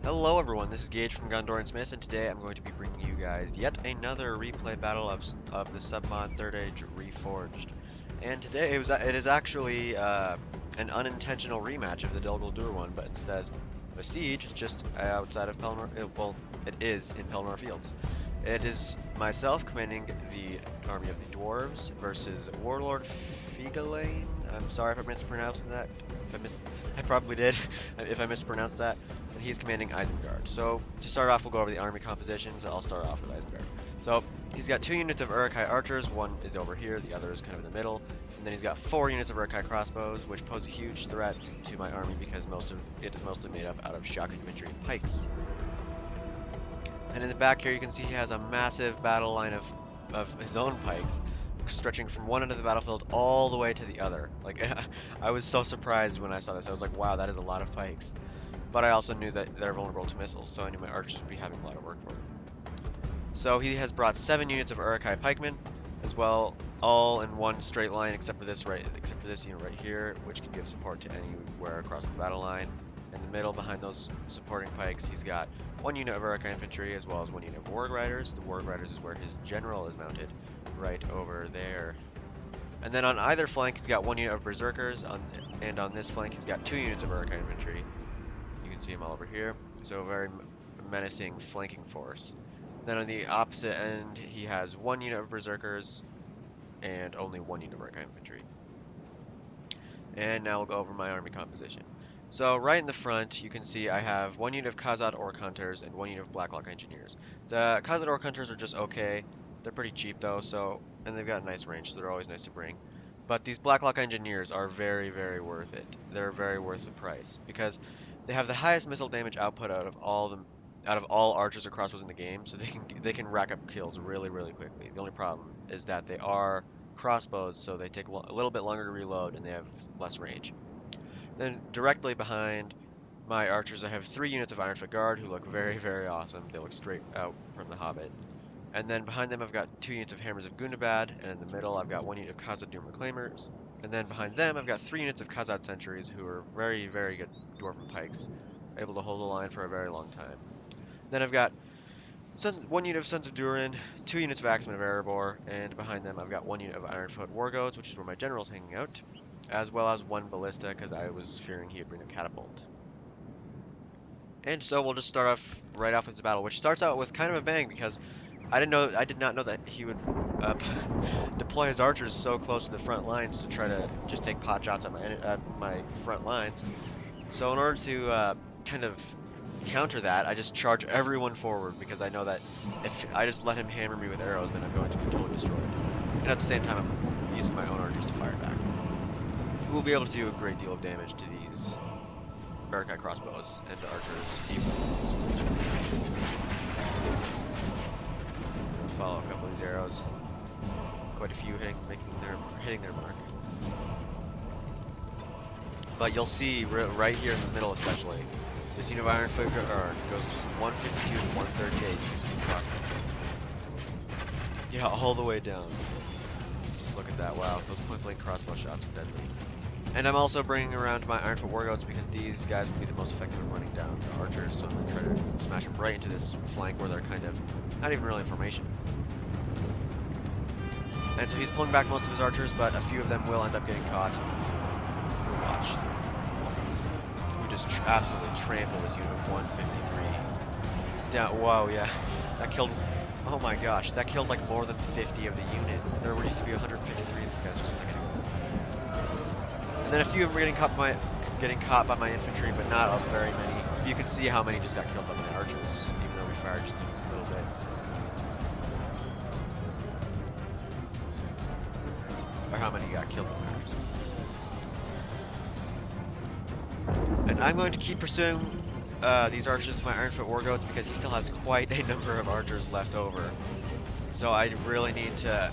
Hello everyone, this is Gage from Gondorian Smith, and today I'm going to be bringing you guys yet another replay battle of the submod 3rd Age Reforged. And today it is actually an unintentional rematch of the Dol one, but instead a siege. It's just outside of Pelennor. Well, it is in Pelennor Fields. It is myself commanding the army of the Dwarves versus Warlord Figalain. I'm sorry if I mispronounced that. I probably did if I mispronounced that. And he's commanding Isengard. So to start off, we'll go over the army compositions. I'll start off with Isengard. So he's got 2 units of Uruk-hai archers. One is over here, the other is kind of in the middle. And then he's got 4 units of Uruk-hai crossbows, which pose a huge threat to my army because it is mostly made up out of shock infantry and pikes. And in the back here, you can see he has a massive battle line of his own pikes, stretching from one end of the battlefield all the way to the other. Like, I was so surprised when I saw this. I was like, wow, that is a lot of pikes. But I also knew that they're vulnerable to missiles, so I knew my archers would be having a lot of work for them. So he has brought 7 units of Uruk-hai pikemen, as well, all in one straight line, except for this unit right here, which can give support to anywhere across the battle line. In the middle, behind those supporting pikes, he's got 1 unit of Uruk-hai infantry, as well as 1 unit of Warg Riders. The Warg Riders is where his general is mounted, right over there. And then on either flank, he's got 1 unit of Berserkers, and on this flank, he's got 2 units of Uruk-hai infantry. You can see him all over here. So a very menacing flanking force. Then on the opposite end, he has 1 unit of Berserkers and only 1 unit of Uruk-hai infantry. And now we'll go over my army composition. So right in the front, you can see I have 1 unit of Khazad Orc Hunters and 1 unit of Blacklock Engineers. The Khazad Orc Hunters are just okay. They're pretty cheap though, and they've got a nice range, so they're always nice to bring. But these Blacklock Engineers are very, very worth it. They're very worth the price because they have the highest missile damage output out of all archers or crossbows in the game, so they can rack up kills really, really quickly. The only problem is that they are crossbows, so they take a little bit longer to reload and they have less range. Then directly behind my archers, I have 3 units of Ironfoot Guard who look very, very awesome. They look straight out from the Hobbit. And then behind them, I've got 2 units of Hammers of Gundabad, and in the middle, I've got 1 unit of Khazad Doom Reclaimers. And then behind them, I've got 3 units of Khazad Sentries who are very, very good Dwarven pikes, able to hold the line for a very long time. Then I've got 1 unit of Sons of Durin, 2 units of Axemen of Erebor, and behind them, I've got 1 unit of Ironfoot Wargoats, which is where my general's hanging out, as well as 1 ballista because I was fearing he would bring a catapult. And so we'll just start off right off with this battle, which starts out with kind of a bang because I did not know that he would deploy his archers so close to the front lines to try to just take pot shots at my front lines. So in order to kind of counter that, I just charge everyone forward because I know that if I just let him hammer me with arrows, then I'm going to be totally destroyed. And at the same time, I'm using my own archers to fire back. We'll be able to do a great deal of damage to these Uruk-hai crossbows and archers. Follow a couple of these arrows. Quite a few hitting their mark. But you'll see right here in the middle, especially, this unit of Ironfoot Guard goes 152 to 138. Yeah, all the way down. Just look at that! Wow, those point-blank crossbow shots are deadly. And I'm also bringing around my Ironfoot Wargoats because these guys will be the most effective in running down the archers, so I'm going to try to smash them right into this flank where they're kind of not even really in formation. And so he's pulling back most of his archers, but a few of them will end up getting caught. Watch. We just absolutely trample this unit of 153. Down. Whoa, yeah. That killed... Oh my gosh, that killed like more than 50 of the unit. There used to be 153 of these guys just a second ago. And then a few of them are getting caught by my infantry, but not very many. You can see how many just got killed by my archers, even though we fired just a little bit. Or how many got killed by my archers. And I'm going to keep pursuing these archers with my Ironfoot Wargoats because he still has quite a number of archers left over. So I really need to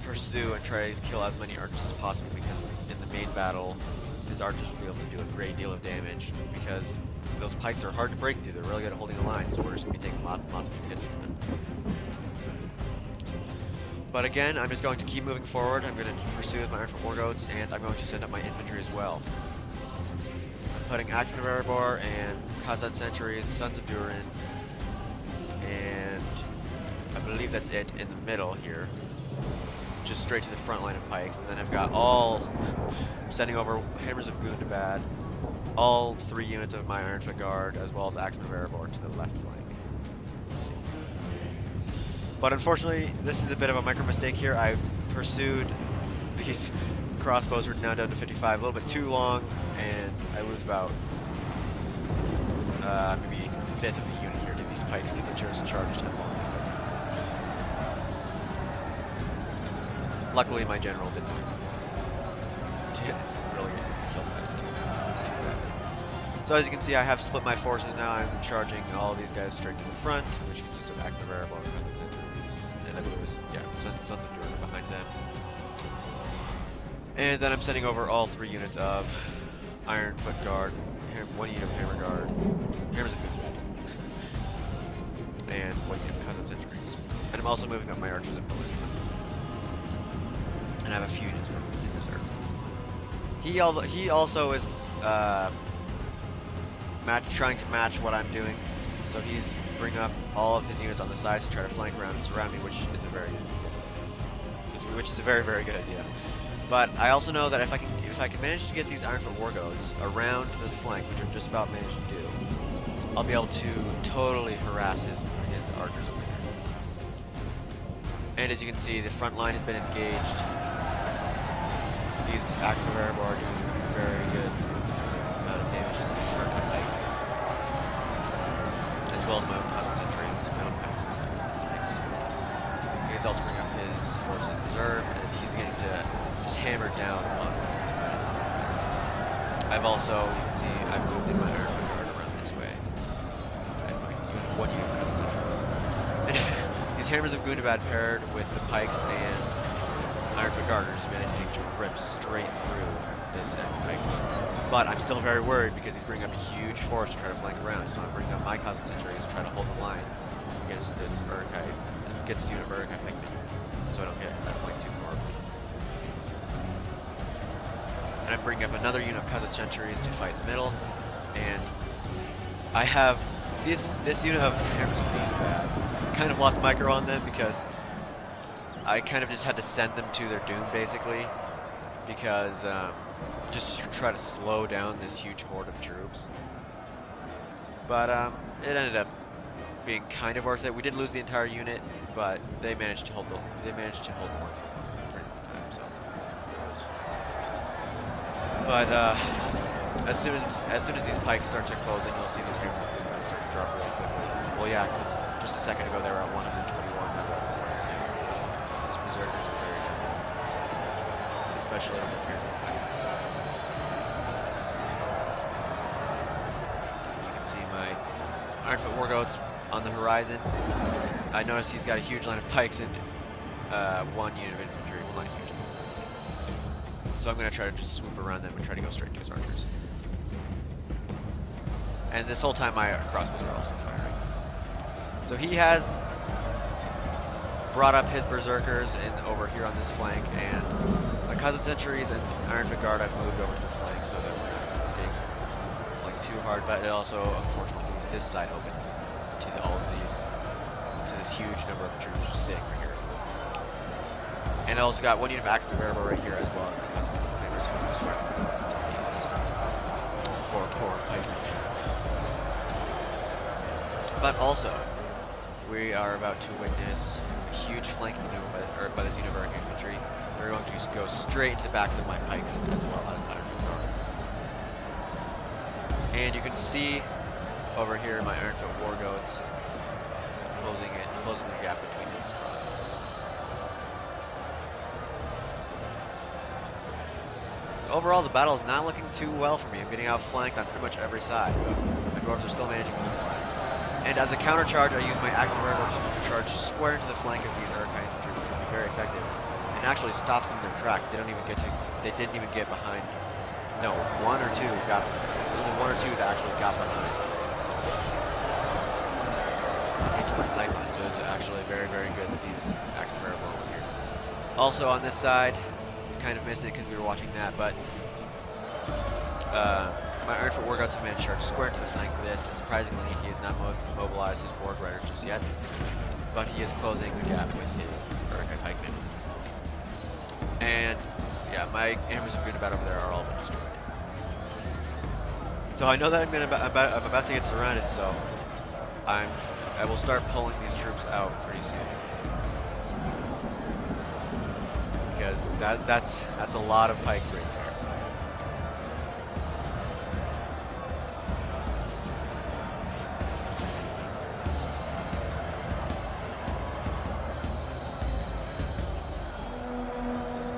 pursue and try to kill as many archers as possible because in the main battle, his archers will be able to do a great deal of damage because those pikes are hard to break through. They're really good at holding the line, so we're just going to be taking lots and lots of hits from them. But again, I'm just going to keep moving forward. I'm going to pursue with my Ironfoot Wargoats, and I'm going to send up my infantry as well. fighting Axeman of Erebor and Khazad Sentries, Sons of Durin, and I believe that's it in the middle here. Just straight to the front line of pikes. And then I've got sending over Hammers of Gundabad, all 3 units of my Ironfoot Guard, as well as Axeman of Erebor to the left flank. But unfortunately, this is a bit of a micro mistake here. I pursued these crossbows, were now down to 55, a little bit too long, and I lose about maybe a fifth of the unit here to these pikes because I just charged him. Luckily, my general didn't really kill that. So as you can see, I have split my forces now. I'm charging all of these guys straight to the front, which consists of Axeman of Erebor, and I believe it was, Sons of Durin behind them. And then I'm sending over all 3 units of Ironfoot Guard, 1 unit of Hammer Guard, Hammers of Gundabad, and 1 unit of Khazad Sentries. And I'm also moving up my archers and ballistas. And I have a few units from reserve. He also is trying to match what I'm doing, so he's bringing up all of his units on the sides to try to flank around and surround me, which is a very, very good idea. But I also know that if I can manage to get these Ironfoot Wargoats around the flank, which I've just about managed to do, I'll be able to totally harass his archers over here. And as you can see, the front line has been engaged. These Axeman of Erebor are doing very good amount of damage to the front flank, as well as my own Khazad Sentries, my own pikes. He's also bringing up his forces in reserve, and he's beginning to just hammer down on them. I've also, you can see, I've moved in my Ironfoot Guard around this way. I have 1 unit of Khazad Sentries. These Hammers of Gundabad paired with the pikes and Ironfoot Garters managing to rip straight through this pike. But I'm still very worried because he's bringing up a huge force to try to flank around, so I'm bringing up my Khazad Sentries to try to hold the line against this Uruk-hai, against the unit of Uruk-hai pikemen, so I don't get that flank too far. And I'm bringing up another unit of Khazad Sentries to fight in the middle, and I have this unit of Hammers of Gundabad. Kind of lost micro on them because I kind of just had to send them to their doom, basically, because just to try to slow down this huge horde of troops. But it ended up being kind of worth it. We did lose the entire unit, but they managed to hold the line during the time. So, but as soon as these pikes start to close in, you'll see these Hammers of Gundabad start to drop really quickly. Well, yeah, because just a second ago they were at 121. Berserkers are very heavy, especially on the pyramid pikes. You can see my Ironfoot Wargoats on the horizon. I noticed he's got a huge line of pikes and 1 unit of infantry. Well, not huge. So I'm going to try to just swoop around them and try to go straight to his archers. And this whole time my crossbows are also firing. So he has brought up his berserkers over here on this flank, and my Khazad Sentries and Ironfoot Guard I've moved over to the flank so that we're not being flanked too hard, but it also unfortunately leaves this side open to this huge number of troops just sitting right here. And I also got 1 unit of Axeman of Erebor right here as well, because my fingers are just fighting myself. Poor pikemen. But also, we are about to witness a huge flank maneuver by this unit of Uruk infantry. We're going to just go straight into the backs of my pikes as well as Ironfoot Guard. And you can see over here my Ironfoot Wargoats closing the gap between these crossbows. So overall, the battle is not looking too well for me. I'm getting outflanked on pretty much every side, but my Dwarves are still managing to move flank. And as a counter charge, I use my Axeman of Erebor to charge square into the flank of these Uruk-hai infantry, which will be very effective, and actually stops them in their tracks. They didn't even get behind. No, 1 or 2 got. Only 1 or 2 that actually got behind. Into my pipeline, so it's actually very, very good that these Axeman of Erebor were here. Also on this side, we kind of missed it because we were watching that, but my Ironfoot Wargods have managed to charge square into the flank of this. Surprisingly, he has not mobilized his Warg Riders just yet, but he is closing the gap with his Uruk-hai pikemen. And yeah, my Hammers of Gunabat over there are all been destroyed. So I know that I'm about to get surrounded, so I will start pulling these troops out pretty soon. Because that's a lot of pikes right there.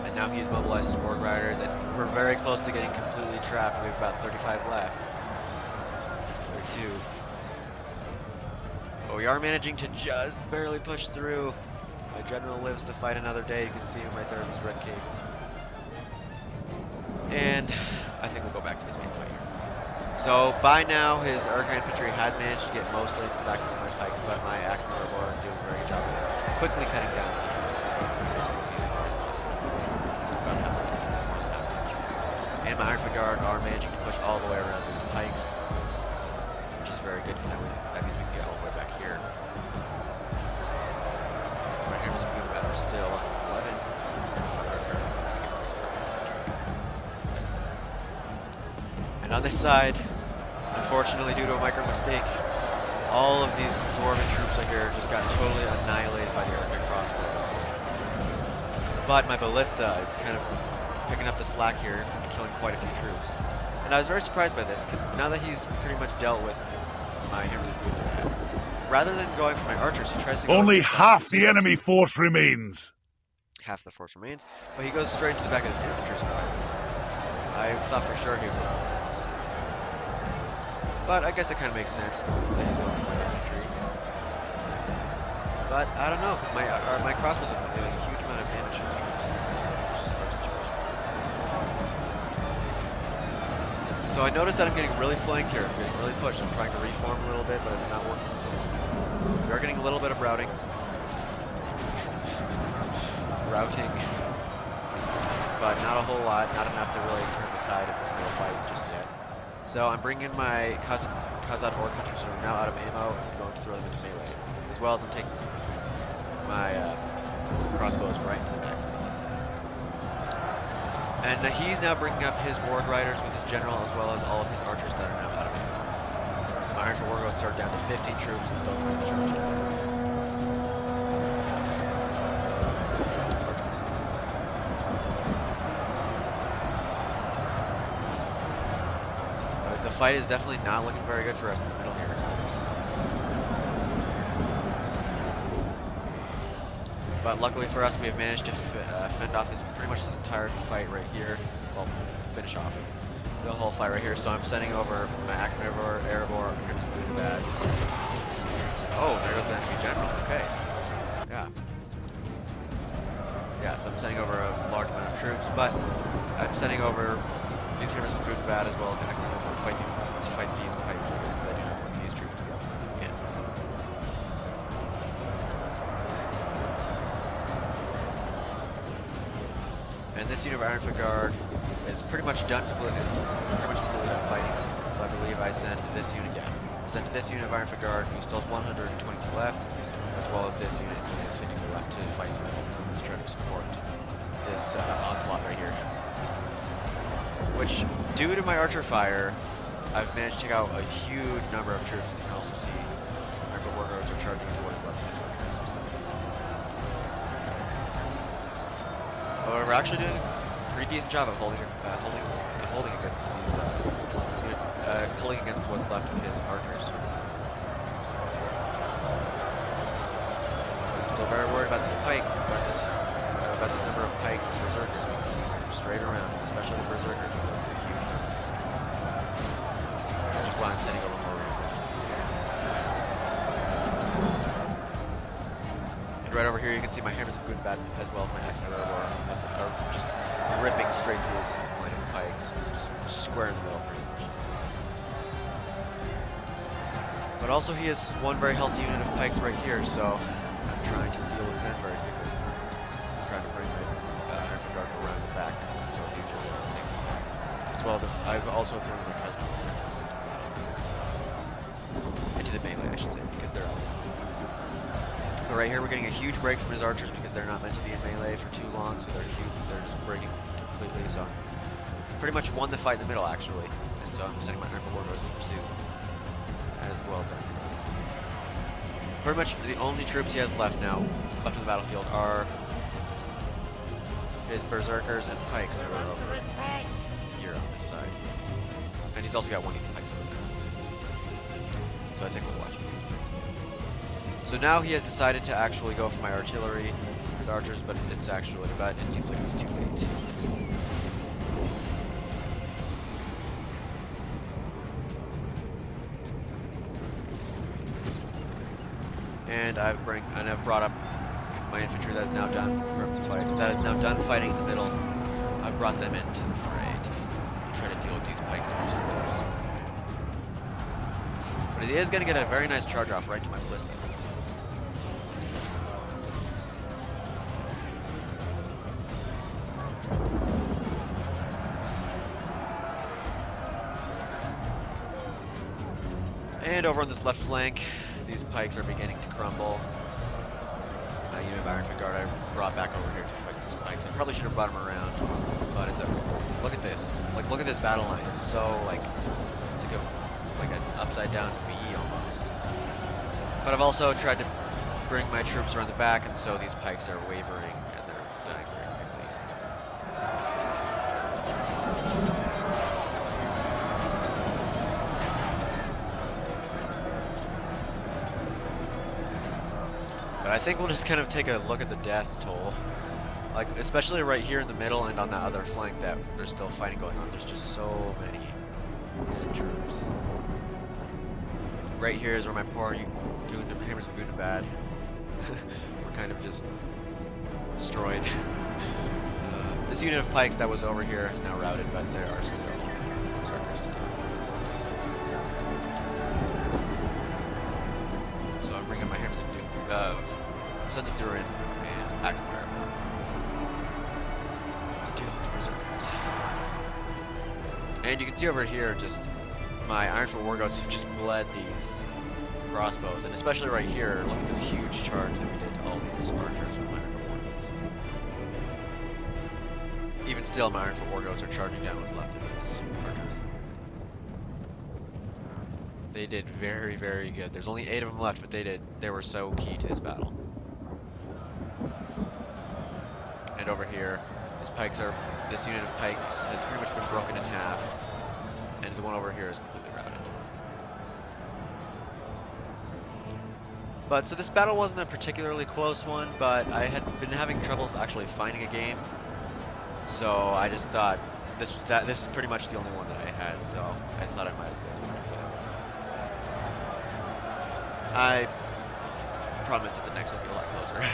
And now he's mobilized his Warg Riders, and we're very close to getting completely trapped. We have about 35 left. 32. But we are managing to just barely push through. My general lives to fight another day. You can see him right there with his red cape. And I think we'll go back to this main fight here. So by now, his Uruk-hai infantry has managed to get mostly back to some of my pikes, but my Axemen are doing a very good job of quickly cutting down. And my Ironfoot Guard are managing to push all the way around these pikes, which is very good because that means we can get all the way back here. My Hammers of Gunabat are still 11. And on this side, unfortunately due to a micro mistake, all of these Dwarven troops I hear just got totally annihilated by the Uruk-hai crossbow. But my Ballista is kind of picking up the slack here and killing quite a few troops. And I was very surprised by this, because now that he's pretty much dealt with my Hammers of Gunabat, rather than going for my archers, he tries to go... Only half the enemy force remains! Half the force remains, but he goes straight to the back of this infantry squad. I thought for sure he would. But I guess it kind of makes sense that he's going for my infantry. But I don't know, because my crossbows are doing a huge amount of damage to these troops, which is a hard situation. So I noticed that I'm getting really flanked here. I'm getting really pushed. I'm trying to reform a little bit, but it's not working. We are getting a little bit of routing. But not a whole lot. Not enough to really turn the tide of this little fight just yet. So I'm bringing my Khazad Orc hunters who are now out of ammo and going to throw them into melee, as well as I'm taking my crossbows right into the backs of these. And he's now bringing up his Warg Riders with his general, as well as all of his archers that are now out of ammo. My Ironfoot Wargods are down to 15 troops and still trying to charge down. The fight is definitely not looking very good for us in the middle here. But luckily for us, we have managed to fend off pretty much this entire fight right here. Well, finish off the whole fight right here. So I'm sending over my Axemen Erebor, Crimson Gunabat. Oh, there goes the enemy general. Okay. Yeah, so I'm sending over a large amount of troops, but I'm sending over these Hammers of Gunabat as well as the Axemen to fight these pikes because I do not want these troops to go in. And this unit of Ironfoot Guard is pretty much done completely. Done fighting. So I believe I send this unit. Yeah, I send this unit of Ironfoot Guard who still has 122 left, as well as this unit who has 50 left to fight to try to support this onslaught right here. Which, due to my archer fire, I've managed to take out a huge number of troops. You can also see Ironfoot Wargods are charging towards left of his archers. But we're actually doing a pretty decent job of holding against these, pulling against what's left of his archers. I'm still very worried about this pike, about this number of pikes and berserkers straight around, especially the berserkers. I'm sending over more reinforcements. And right over here you can see my Hammers of Gunabat as well as my Axemen are just ripping straight through this line of pikes, just square in the middle pretty much. But also he has one very healthy unit of pikes right here, so I'm trying to deal with them very quickly. I'm trying to bring my Ironfoot Guard around the back because this is what usually what I'm thinking. As well as I've also thrown my cousin into the melee, I should say, because they're up. But right here we're getting a huge break from his archers because they're not meant to be in melee for too long, so they're just breaking completely. So pretty much won the fight in the middle actually, and so I'm sending my Iron Warlords to pursue. As well done. Pretty much the only troops he has left now, left in the battlefield, are his berserkers and pikes who are over here on this side. And he's also got one unit pikes over there. So I think we'll watch these pikes. So now he has decided to actually go for my artillery with archers, but it seems like it's too late. And I've brought up my infantry that is now done fighting in the middle. I've brought them into the fray to try to deal with these pikes and berserkers. But he is going to get a very nice charge off right to my ballista. And over on this left flank, these pikes are beginning to crumble. Unit of Isengard I brought back over here to fight these pikes. I probably should have brought them around, but it's okay. Look at this. Like, look at this battle line. It's so, like, it's like an upside down V almost. But I've also tried to bring my troops around the back, and so these pikes are wavering, and they're dying very quickly. But I think we'll just kind of take a look at the death toll. Like, especially right here in the middle and on that other flank that there's still fighting going on. There's just so many dead troops. Right here is where my poor hammers of Gundabad were kind of just destroyed. This unit of pikes that was over here is now routed, but there are still berserkers to do. So I'm bringing my hammers of Sons of Durin and Axmire to deal with the berserkers. And you can see over here just my Ironfoot Wargoats have just bled these crossbows, and especially right here, look at this huge charge that we did to all these archers with my Ironfoot Wargoats. Even still, my Ironfoot Wargoats are charging down what's left of those archers. They did very, very good. There's only 8 of them left, but they were so key to this battle. And over here, this unit of pikes has pretty much been broken in half, and the one over here is completely routed. But so this battle wasn't a particularly close one, but I had been having trouble actually finding a game, so I just thought this is pretty much the only one that I had, so I thought I might as well do it. I promise that the next one will be a lot closer.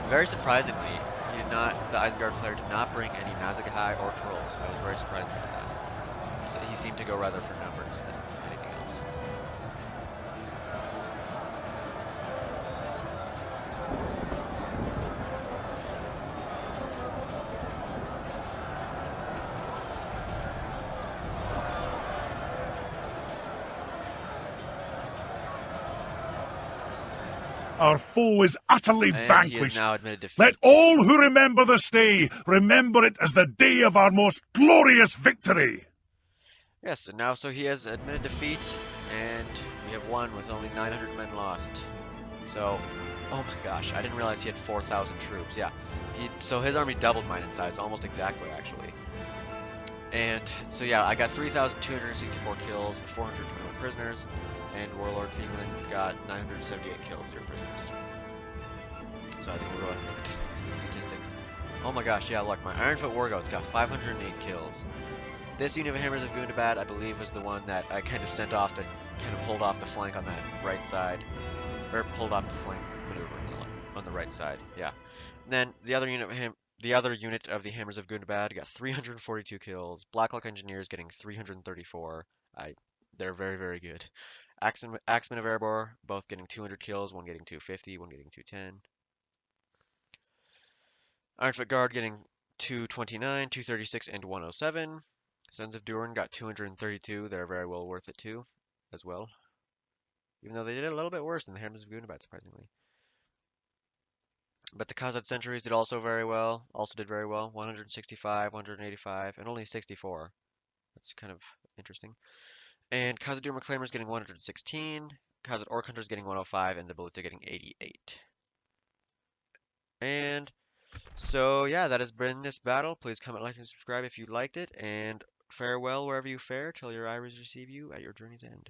Very surprisingly, the Isengard player did not bring any Nazgûl or Trolls. I was very surprised by that. So he seemed to go rather for numbers than anything else. Our foe is utterly And vanquished. he has now admitted defeat. Let all who remember this day remember it as the day of our most glorious victory. Yes, and now so he has admitted defeat, and we have won with only 900 men lost. So, oh my gosh, I didn't realize he had 4,000 troops. Yeah, so his army doubled mine in size, almost exactly actually. And so yeah, I got 3,264 kills, 421 prisoners, and Warlord Fiendland got 978 kills, 0 prisoners. So I think we'll go ahead and look at the statistics. Oh my gosh, yeah, look, my Ironfoot Wargoats got 508 kills. This unit of Hammers of Gundabad, I believe, was the one that I kind of sent off to kind of hold off the flank on that right side. Or pulled off the flank maneuver on the right side, yeah. And then the other unit of the Hammers of Gundabad got 342 kills. Blacklock Engineers getting 334. They're very, very good. Axemen of Erebor both getting 200 kills, one getting 250, one getting 210. Ironfoot Guard getting 229, 236, and 107. Sons of Durin got 232. They're very well worth it too, as well. Even though they did a little bit worse than the Hands of Gunabat, surprisingly. But the Khazad Centuries did also very well. Also did very well. 165, 185, and only 64. That's kind of interesting. And Khazad-dûr Reclaimers getting 116. Khazad Orc Hunters getting 105, and the Ballista getting 88. And so, yeah, that has been this battle. Please comment, like, and subscribe if you liked it. And farewell wherever you fare till your eyes receive you at your journey's end.